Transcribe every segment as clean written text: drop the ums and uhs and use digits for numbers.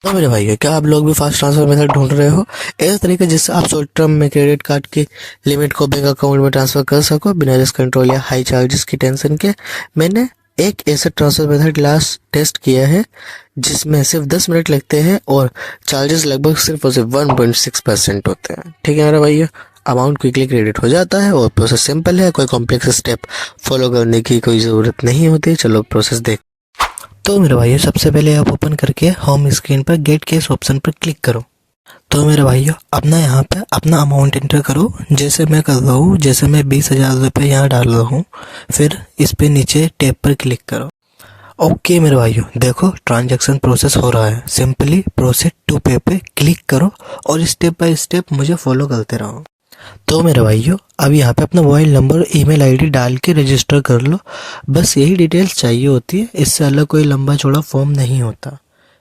तो मेरे भाई क्या आप लोग भी फास्ट ट्रांसफर मेथड ढूंढ रहे हो ऐसा तरीका जिससे आप शॉर्ट टर्म में क्रेडिट कार्ड की लिमिट को बैंक अकाउंट में ट्रांसफर कर सको बिना रिस्क कंट्रोल या हाई चार्जेस की टेंशन के। मैंने एक ऐसा ट्रांसफर मेथड लास्ट टेस्ट किया है जिसमें सिर्फ 10 मिनट लगते हैं और चार्जेस लगभग सिर्फ और सिर्फ 1.6% होते हैं। ठीक है मेरा भाई, अमाउंट क्विकली क्रेडिट हो जाता है और प्रोसेस सिंपल है, कोई कॉम्प्लेक्स स्टेप फॉलो करने की कोई ज़रूरत नहीं होती। चलो प्रोसेस देख। तो मेरे भाइयों सबसे पहले आप ओपन करके होम स्क्रीन पर गेट केस ऑप्शन पर क्लिक करो। तो मेरे भाइयों अपना यहाँ पे अपना अमाउंट एंटर करो, जैसे मैं कर रहा हूँ। जैसे मैं 20,000 रुपये यहाँ डाल रहा हूँ, फिर इस पे नीचे टैब पर क्लिक करो। ओके मेरे भाइयों देखो ट्रांजैक्शन प्रोसेस हो रहा है। सिंपली प्रोसेस टू पे पे क्लिक करो और स्टेप बाय स्टेप मुझे फॉलो करते रहो। तो मेरे भाइयों अब यहाँ पे अपना मोबाइल नंबर और ईमेल आईडी डाल के रजिस्टर कर लो। बस यही डिटेल्स चाहिए होती है, इससे अलग कोई लंबा चौड़ा फॉर्म नहीं होता।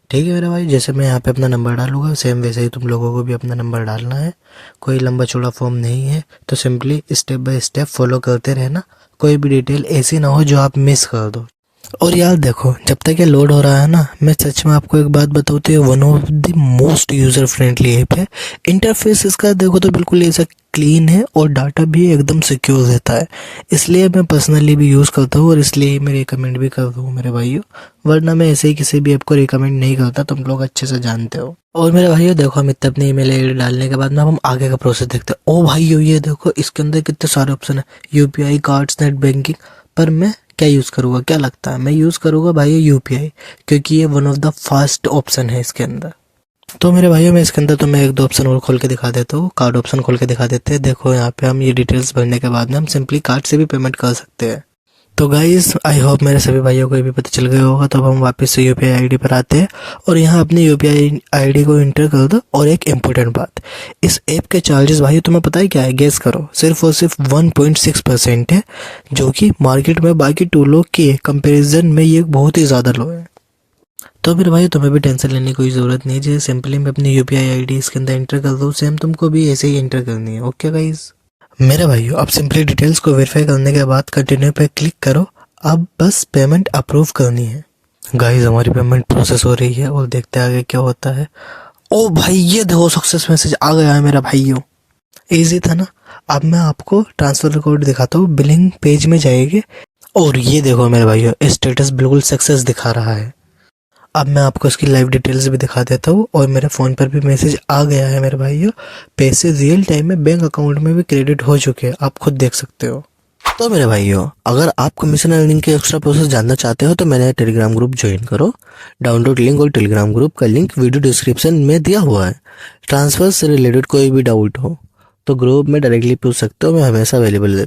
ठीक है मेरे भाई, जैसे मैं यहाँ पे अपना नंबर डालूंगा सेम वैसे ही तुम लोगों को भी अपना नंबर डालना है। कोई लंबा चौड़ा फॉर्म नहीं है, तो simply step by step follow करते रहना। कोई भी डिटेल ऐसी ना हो जो आप मिस कर दो। और यार देखो जब तक ये लोड हो रहा है ना, मैं सच में आपको एक बात बताऊँ, one of the most user friendly app है। इंटरफेस इसका देखो तो बिल्कुल ऐसा क्लीन है और डाटा भी एकदम सिक्योर रहता है। इसलिए मैं पर्सनली भी यूज़ करता हूँ और इसलिए मैं रिकमेंड भी करता हूँ मेरे भाइयों, वरना मैं ऐसे ही किसी भी ऐप को रिकमेंड नहीं करता, तुम लोग अच्छे से जानते हो। और मेरे भाइयों देखो हम इतने अपनी ईमेल आईडी डालने के बाद में हम आगे का प्रोसेस देखते हैं। ओ भाइयों ये देखो इसके अंदर कितने सारे ऑप्शन है, यूपीआई, कार्ड्स, नेट बैंकिंग। पर मैं क्या यूज़ करूँगा, क्या लगता है? मैं यूज़ करूँगा भाई यूपीआई, क्योंकि ये one of the fast option है इसके अंदर। तो मेरे भाइयों मैं इसके अंदर तुम्हें एक दो ऑप्शन और खोल के दिखा देता हूँ। कार्ड ऑप्शन खोल के दिखा देते हैं। देखो यहाँ पे हम ये डिटेल्स भरने के बाद में हम सिंपली कार्ड से भी पेमेंट कर सकते हैं। तो गाइस आई होप मेरे सभी भाइयों को ये भी पता चल गया होगा। तो अब हम वापस से यूपीआई आईडी पर आते हैं और यहाँ अपनी यूपीआई आईडी को एंटर कर दो। और एक इम्पोर्टेंट बात, इस ऐप के चार्जेस भाई तुम्हें पता है क्या है? गेस करो। सिर्फ और सिर्फ 1.6% है, जो कि मार्केट में बाकी टूलों के कंपेरिजन में ये बहुत ही ज़्यादा लो है। तो फिर भाई तुम्हें भी टेंशन लेने की कोई ज़रूरत नहीं है। जैसे सिंपली मैं अपनी यूपीआई आईडी इसके अंदर एंटर कर दूँ, सेम तुमको भी ऐसे ही एंटर करनी है। ओके गाइज मेरे भाइयों अब सिंपली डिटेल्स को वेरीफाई करने के बाद कंटिन्यू पे क्लिक करो। अब बस पेमेंट अप्रूव करनी है। गाइस हमारी पेमेंट प्रोसेस हो रही है और देखते हैं आगे क्या होता है। ओ भाई ये देखो सक्सेस मैसेज आ गया है मेरा भाइयों। इजी था ना। अब मैं आपको ट्रांसफर रिकॉर्ड दिखाता हूँ। बिलिंग पेज में जाएंगे और ये देखो मेरे भाइयों स्टेटस बिल्कुल सक्सेस दिखा रहा है। अब मैं आपको इसकी लाइव डिटेल्स भी दिखा देता हूँ और मेरे फ़ोन पर भी मैसेज आ गया है मेरे भाइयों। पैसे रियल टाइम में बैंक अकाउंट में भी क्रेडिट हो चुके हैं, आप खुद देख सकते हो। तो मेरे भाइयों अगर आप कमीशन अर्निंग के एक्स्ट्रा प्रोसेस जानना चाहते हो तो मेरा टेलीग्राम ग्रुप ज्वाइन करो। डाउनलोड लिंक और टेलीग्राम ग्रुप का लिंक वीडियो डिस्क्रिप्शन में दिया हुआ है। ट्रांसफर से रिलेटेड कोई भी डाउट हो तो ग्रुप में डायरेक्टली पूछ सकते हो, मैं हमेशा अवेलेबल